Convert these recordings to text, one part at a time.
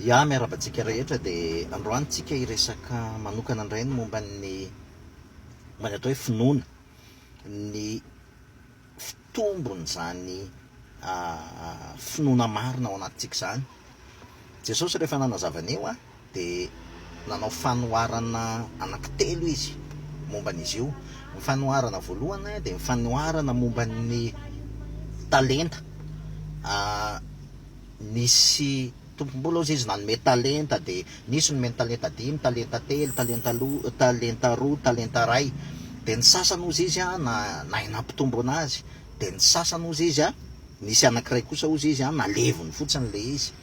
Ya miarabantsika rehetra dia androantsika hiresaka manokana indray ny momba ny atao hoe finoana ny fitombon'izany finoana marina ao anatintsika izany. Jesosy rehefa nanazava an'io dia nanao fanoharana anankitelo izy momba an'izy io. Ny fanoharana voalohany dia ny fanoharana momba ny talenta. Nisy tompom-bola ozy izy nanome talenta dia nisy nomeny talenta 5, talenta 3, talenta 2, talenta 1. Dia ny sasany ozy izy na hinampitombo anazy, dia ny sasany ozy izy nisy anankiray kosa ozy izy nalevony fotsiny le izy.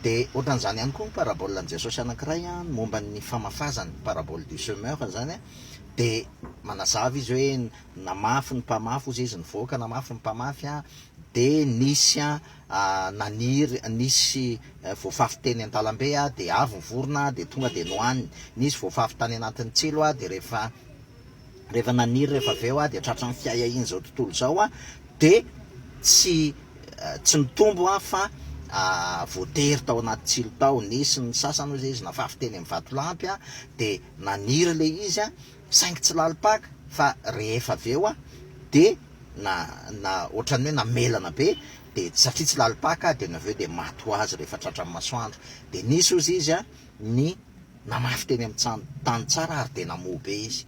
Dia ohatran'izany ihany koa ny parabolan'i Jesosy anankiray momba ny famafazany, parabole du semeur zany dia manazava izy hoe namafy ny mpamafy ozy izy nivoaka, namafy ny mpamafy dia nisy naniry, nisy voafafy teny an-talambe dia avy nivorona dia tonga dia nohaniny. Nisy voafafy tany anatin'ny tsilo dia rehefa naniry rehefa avy eo dia tratran'ny fiaya iny zao tontolo zao dia tsy nitombo fa voatery tao anaty tsilo tao. Nisy ny sasany ozy izy nafafy teny amin'ny vatolampy dia naniry le izy saingy tsy lalipaka fa rehefa avy eo dia na ohatran'ny hoe namelana be dia satria tsy lalipaka dia naveo dia maty ho azy rehefa tratran'ny masoandro. Dia nisy ozy izy ny namafy teny amin'ny tany tsara ary dia namoa be izy.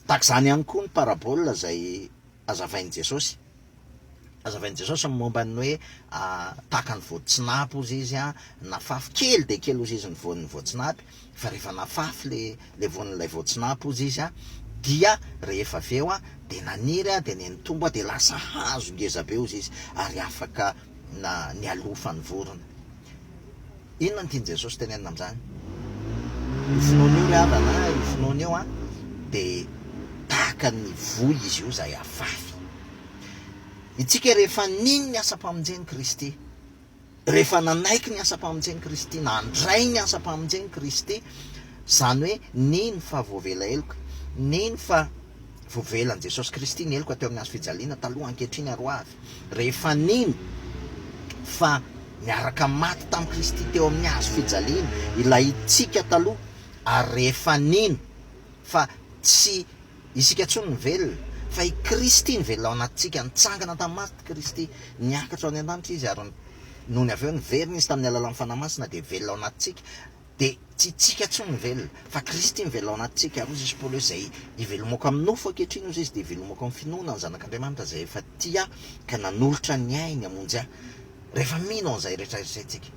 Tahak'izany ihany koa ny parabola izay azavain'i Jesosy. Azavain'i Jesosy momba ny hoe tahaka ny voatsinapy ozy izy nafafy kely dia kely ozy izy ny voan'ny voatsinapy, fa rehefa nafafy le voan'ilay voatsinapy ozy izy dia rehefa avy eo dia naniry dia nitombo dia lasa hazo ngeza be ozy izy ary afaka nialofa ny vorona. Inona ny tian'i Jesosy tenenina amin'izany? Io finoana io havana, io finoana io dia tahaka ny voy izy io izay afafy. Itsika rehefa niny ny asa-pamonjen'i Kristy, rehefa nanaiky ny asa-pamonjen'i Kristy, nandray ny asa-pamonjen'i Kristy, izany hoe niny fa voavela eloka, niny fa voavelan'i Jesosy Kristy ny eloka teo amin'ny hazo fijaliana taloha ankehitriny aroavy. Rehefa niny fa niaraka maty tamin'i Kristy teo amin'ny hazo fijaliana ilay itsika taloha, ary rehefa niny fa tsy isika tsony ny velona fa i Kristy ny velona ao anatintsika, nitsangana tamin'ny maty Kristy, niakatra ao any an-danitra izy ary noho ny avy eo niverina izy tamin'ny alalan'ny fanahy masina dia velona ao anatintsika. Dia tsy itsika tsony ny velona fa Kristy ny velona ao anatintsika. Ary ozy izy Paoly izay ivelomako amin'ny nofo ankehitriny ozy izy dia ivelomako amin'ny finoana ny zanak'Andriamanitra izay efa tia ka nanolotra ny ainy hamonjy ahy. Rehefa mino an'izay rehetra izaytsika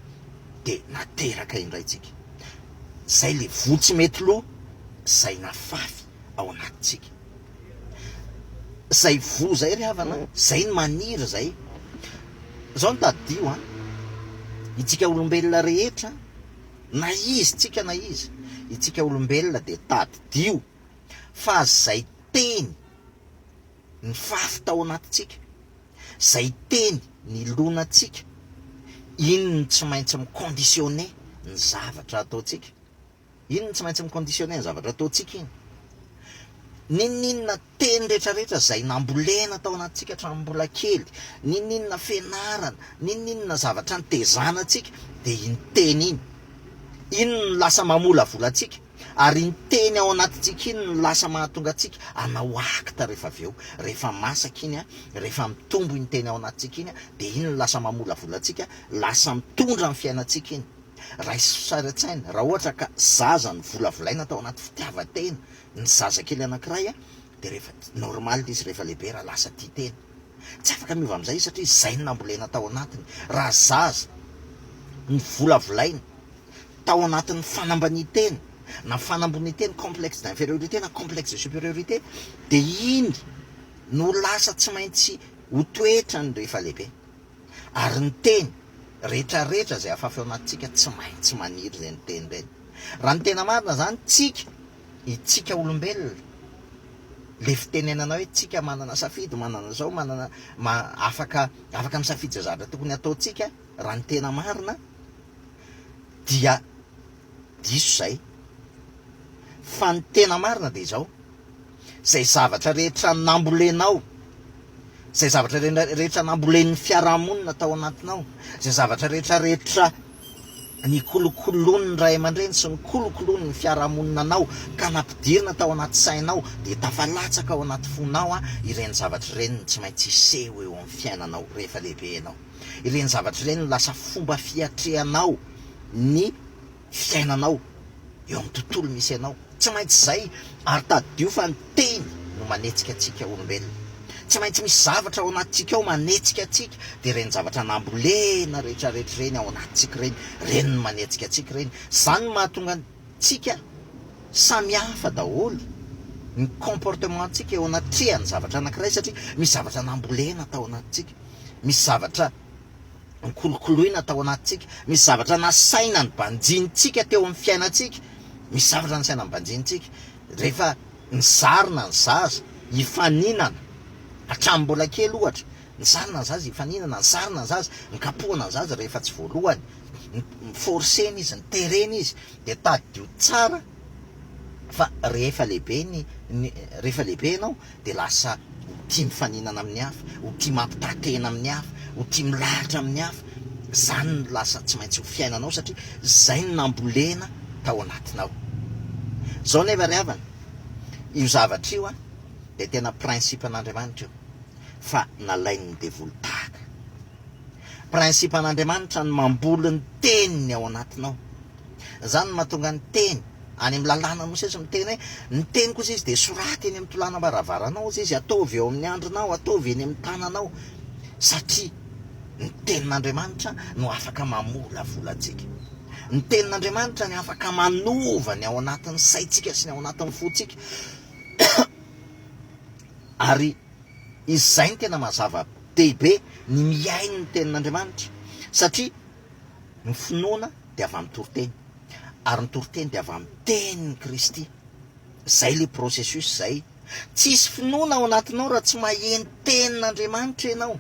dia nateraka indraytsika. Izay le votsy mety loha izay nafafy ao anatintsika. Izay vo zay ry havana, izay ny maniry zay. Izao no tadidio itsika olombelona rehetra, na izy tsika na izy, itsika olombelona dia tadidio fa izay teny nifafy tao anatintsika, izay teny nilonatsika, iny ny tsy maintsy miconditionné ny zavatra ataontsika. Iny ny tsy maintsy miconditionné ny zavatra ataontsika iny. Ninninona teny rehetrarehetra izay nambolena tao anatintsika hatramin'ny mbola kely, ninninona fianarana, ninninona zavatra nitezanantsika, dia iny teny iny ny lasa mamola volantsika, ary iny teny ao anatintsika iny ny lasa mahatonga atsika anao akta rehefa avy eo. Rehefa masaka iny rehefa mitombo iny teny ao anatintsika iny dia iny ny lasa mamola volantsika, lasa mitondra ny fiainantsika iny. Raha isaritsaina, raha ohatra ka zaza ny volavolaina tao anaty fitiavan-tena, ny zazakely anankiray dia rehefa normal izy rehefa lehibe raha lasa tia tena. Tsy afaka miova amin'izay satria izay ny nambolena tao anatiny. Raha zaza ny volavolaina tao anatin'ny fanambani-tena, na fanamboni-tena complexe d'infériorité na complexe de supériorité, dia iny no lasa tsy maintsy ho toetrany rehefa lehibe. Ary ny teny rehetrarehetra izay afafy ao anatintsika tsy maintsy maniry izay ny teny ireny. Raha ny tena marina izany, itsika olombelona, le fitenenana hoe tsika manana safidy, manana zao, afaka misafidy izay zavatra tokony ataontsika. Raha ny tena marina dia diso izay, fa ny tena marina dia izao: izay zavatra rehetra nambolenao, izay zavatra rehetra nambolen'ny fiarahamonina tao anatinao, izay zavatra rehetrarehetra ny kolokolony ny ray aman-dreny sy ny kolokolony ny fiarahamonina anao ka nampidirina tao anaty sainao de tafalatsaka ao anaty fonao ireny zavatra ireny tsy maintsy iseho eo amin'ny fiainanao rehefa lehibe anao. Ireny zavatra ireny no lasa fomba fiatrehanao ny fiainanao eo amin'ny tontolo misy anao. Tsy maintsy zay ary tadio fa ny teny no manetsika atsika olombelona. Tsy maintsy misy zavatra ao anatintsika ao manetsika atsika, de reny zavatra nambolena rehetrarehetra reny ao anatintsika reny no manetsika atsika reny. Zany mahatonga antsika samy hafa daholo ny comportementsika eo anatrehany zavatra anankiray, satria misy zavatra nambolena tao anatintsika, misy zavatra nikolokoloina tao anatintsika, misy zavatra nasaina ny banjintsika teo amin'ny fiainantsika, misy zavatra nasaina ny banjintsika rehefa nizarina ny zaza hifaninana hatramin'ny mbola kely ohatra, nizarina ny zaza hifaninana, nizarina ny zaza nikapohana ny zaza rehefa tsy voalohany, niforsena izy, niterena izy, de tadio tsara. Fa rehefa lehibe ianao de lasa ho tia mifaninana amin'ny hafa, ho tia mampitatena amin'ny hafa, ho tia milahatra amin'ny hafa. Zany no lasa tsy maintsy ho fiainanao satria zay no nambolena tao anatinao. Zao nefa ry havana, io zavatra io de tena principen'Andriamanitra io, fa nalainy devoly tahaka. Principen'Andriamanitra ny mamboly ny teniny ao anatinao. Zany no mahatonga ny teny any amin'ny lalàna no sesa miteny hoe ny teny kosa izy de soraty eny amin'ny tolàna baravaranao izy ataovy eo amin'ny andronao, ataovy eny amin'ny tananao, satria ny tenin'Andriamanitra no afaka mamola volantsika. Ny tenin'Andriamanitra no afaka manova ny ao anatin'ny saitsika sy ny ao anatin'ny fotsika. Ary izay ny tena mazava dehibe ny miaino ny tenin'Andriamanitra, satria ny finoana de avy amin'ny toriteny, ary ny toriteny de avy amin'ny tenin'ny Kristy. Zay le processus zay. Tsisy finoana ao anatinao raha tsy maheno tenin'Andriamanitra ianao,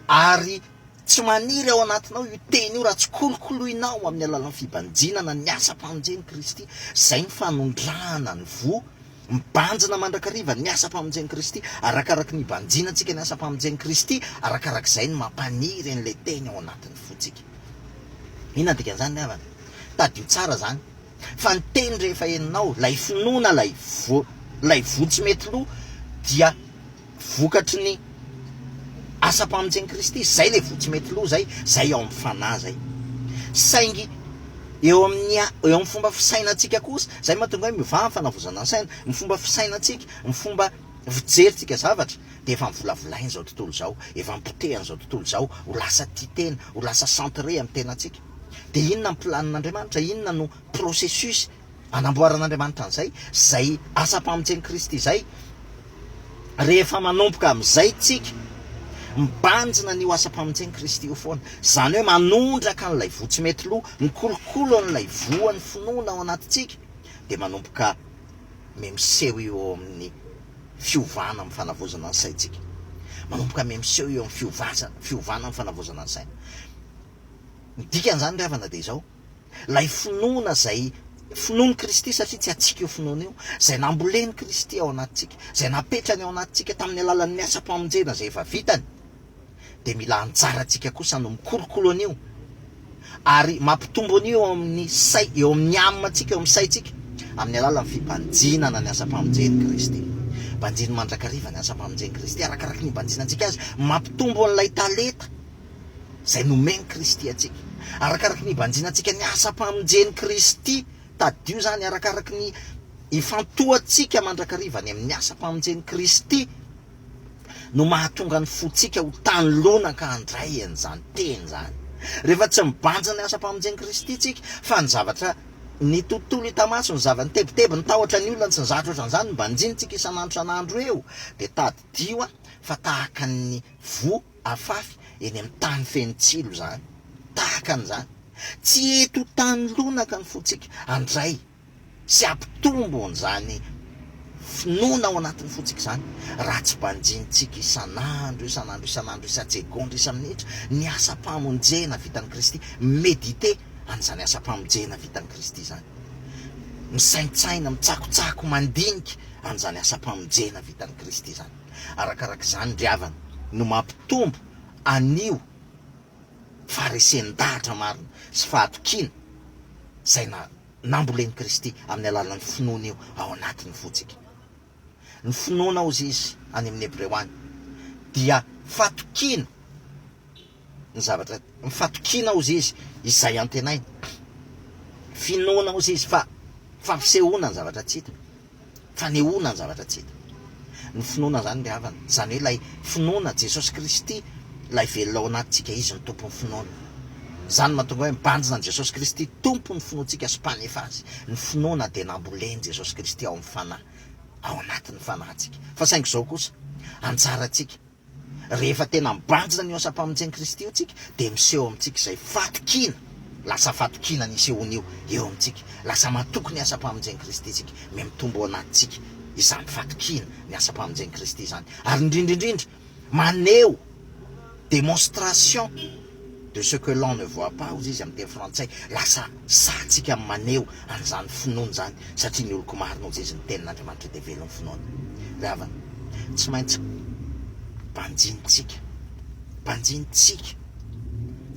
ary tsy maniry ao anatinao io teny io raha tsy kolokoloinao amin'ny alalan'ny fibanjinana ny asa-pamonjen'i Kristy. Zay ny fanondrahana ny vo, mibanjina mandrakariva ny asa-pamonjen'i Kristy, arakaraky ny banjinantsika ny asa-pamonjen'i Kristy, arakarak'izay ny mampaniry an'ilay teny ao anatin'ny fotsika. Inona dikan'izany ny havana? Tadio tsara zany, fa ny teny rehefa heninao, lay finoana, lay vo tsy mety lo dia vokatry ny asa-pamonjen'i Kristy. Zay le vo tsy mety lo zay ao amin'ny fanahy zay. Saingy eo amin'ny fomba fisainantsika kosa, zay mahatonga hoe mivaha ny fanavozana ny saina, ny fomba fisainantsika, ny fomba fijerytsika zavatra de efa mivolavolainy zao tontolo zao, efa mipotehany zao tontolo zao, ho lasa tia tena, ho lasa centré amin'ny tenantsika. De inona ny planin'Andriamanitra, inona no processus anamboaran'Andriamanitra an'izay, zay asa-pamonjen'i Kristy zay. Rehefa manomboka amin'izay tsika mibanjina n'io asa-pamonjen'i Kristy io foana, zany hoe manondraka an'ilay vo tsy mety lo, mikolokolo an'ilay voan'ny finoana ao anatintsika, de manomboka memiseho eo amin'ny fiovana amin'ny fanavozana ny saintsika, manomboka memiseho eo amin'ny fiovana amin'ny fanavozana ny saina. Ny dikan'izany ry havana de izao, lay finoana zay finoan'i Kristy, satria tsy atsika io finoana io, zay namboleny Kristy ao anatintsika, zay napetrany ao anatintsika tamin'ny alalan'ny asa-pamonjena zay efa vitany, de mila anjarantsika kosa no mikolokolo an'io, ary mampitombo an'io eo amin'ny say, eo amin'ny amantsika, eo amin'ny saitsika, amin'ny alalan'ny fibanjinana ny asa-pamonjen'i Kristy. Banjiny mandrakariva ny asa-pamonjen'i Kristy, arakaraky ny banjinantsika azy, mampitombo an'ilay talenta zay nomeny Kristy atsika, arakaraky ny banjinantsika ny asa-pamonjen'i Kristy. Tadio zany arakaraky ny ifantohatsika mandrakarivany amin'ny asa-pamonjen'i Kristy no mahatonga ny fotsika ho tanolona ka handray an'izany teny zany. Rehefa tsy mibanjina ny asa-pamonjen'i Kristy tsika, fa ny zavatra ny tontolo hita maso, ny zavany-tebiteby, ny tahotra ny olona, tsy nizatra ohatran'izany ny banjintsika isan'andro eo, de tadio fa tahaka ny vo afafy eny amin'ny tany feno tsilo zany, tahaka an'izany. Tsy eto tanolona ka ny fotsika andray sy ampitombo an'izany finoana ao anatin'ny fotsika zany, raha tsy banjintsika isan'andro isan-tsegonda isa-minitra ny asa-pamonjena vitan'i Kristy, medite an'izany asa-pamonjena vitan'i Kristy zany, misaintsaina, mitsakotsako, mandinika an'izany asa-pamonjena vitan'i Kristy zany. Arakarak'izany ry havana no mampitombo an'io farisendahatra marina sy fahatokina zay namboleny Kristy amin'ny alalan'ny finoana io ao anatin'ny fotsika. Ny finoana ozy izy any amin'ny Hebreo any dia fatokina ny zavatra, mifatokina ozy izy izay antenainy. Finoana ozy izy fampisehoana ny zavatra tsy hita, fanehoana ny zavatra tsy hita. Ny finoana zany le havana, zany hoe ilay finoana Jesosy Kristy ilay velona ao anatintsika, izy ny tompon'ny finoana. Zany mahatonga hoe mibanjina ny Jesosy Kristy tompon'ny finoantsika sy mpanefa azy. Ny finoana dia namboleny Jesosy Kristy ao amin'ny fanahy, ao anatin'ny fanahintsika. Fa saingy izao kosa anjarantsika rehefa tena mibanjina ny asa-pamonjeny Kristy io tsika, dia miseho amintsika izay fatokina, lasa fatokina ny isehoana eo amintsika, lasa matoky ny asa-pamonjeny Kristy tsika, mitombo ao anatintsika izany fatokina ny asa-pamonjeny Kristy izany. Ary indrindraindrindra maneho démonstration de ce que l'on ne voit pas ozy izy amin'ny teny frantsay, lasa satsika maneho an'izany finoana zany, satria ny oloko marina ozy izy ny tenin'Andriamanitra dia velon'ny finoana. Ry havana, tsy maintsy mbanjintsika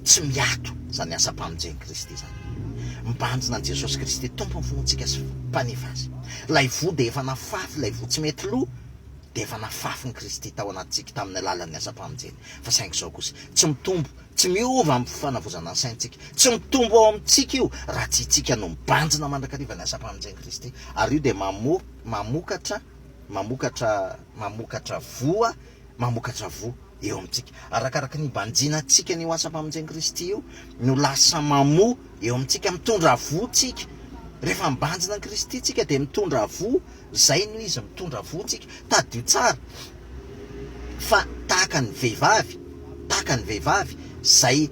tsy miato zany asa-pamonjeny Kristy zany, mibanjina an' Jesosy Kristy tompon'ny finoantsika sy mpanefa azy. Lay vo dia efa nafafy, lay vo tsy mety loha dia efa nafafy ny Kristy tao anatintsika tamin'ny alalan'ny asa-pamonjeny. Fa saingy izao kosa tsy mitombo, tsy miova amin'ny fanavozana ny saintsika, tsy mitombo ao amintsika io raha tsy itsika no mibanjina mandrakariva ny asa-pamonjeny Kristy. Ary io dia mamokatra vo eo amintsika. Arakaraka ny banjinantsika ny asa-pamonjeny Kristy io no lasa mamoa eo amintsika, mitondra votsika. Rehefa mibanjina ny Kristy tsika dia mitondra vo, zay no izy mitondra votsika. Tadio tsara fa tahaka ny vehivavy zay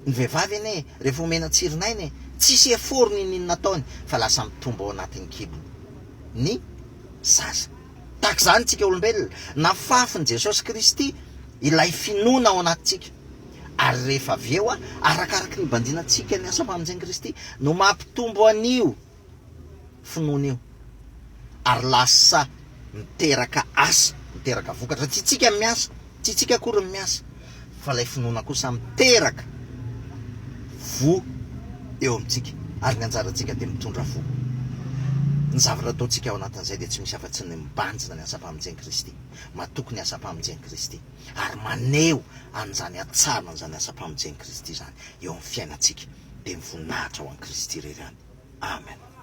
ny vehivavy ane rehefa omena tsironay tsisy eforony iny nataony fa lasa mitombo ao anatin'ny kibo ny zaza. Tahaka izany tsika olombelona, nafafin' Jesosy Kristy ilay finoana ao anatintsika, ary rehefa avy eo arakaraka ny bandinantsika ny asa-pamonjeny Kristy no mampitombo an'io finoana io, ary lasa miteraka asa, miteraka vokatra. Tsy tsika miasa, tsy tsika akory ny miasa, fa ilay finoana kosa miteraka vo eo amintsika, ary ny anjarantsika dia mitondra vo. Ny zavatra ataontsika ao anatin'izay dia tsy misy afa-tsy ny mibanjina ny asa-pamonjeny Kristy, matoky ny asa-pamonjeny Kristy, ary maneho an'izany hatsarana an'izany asa-pamonjeny Kristy zany eo amin'ny fiainantsika, dia mivoninahitra ho an'i Kristy irery any. Amen.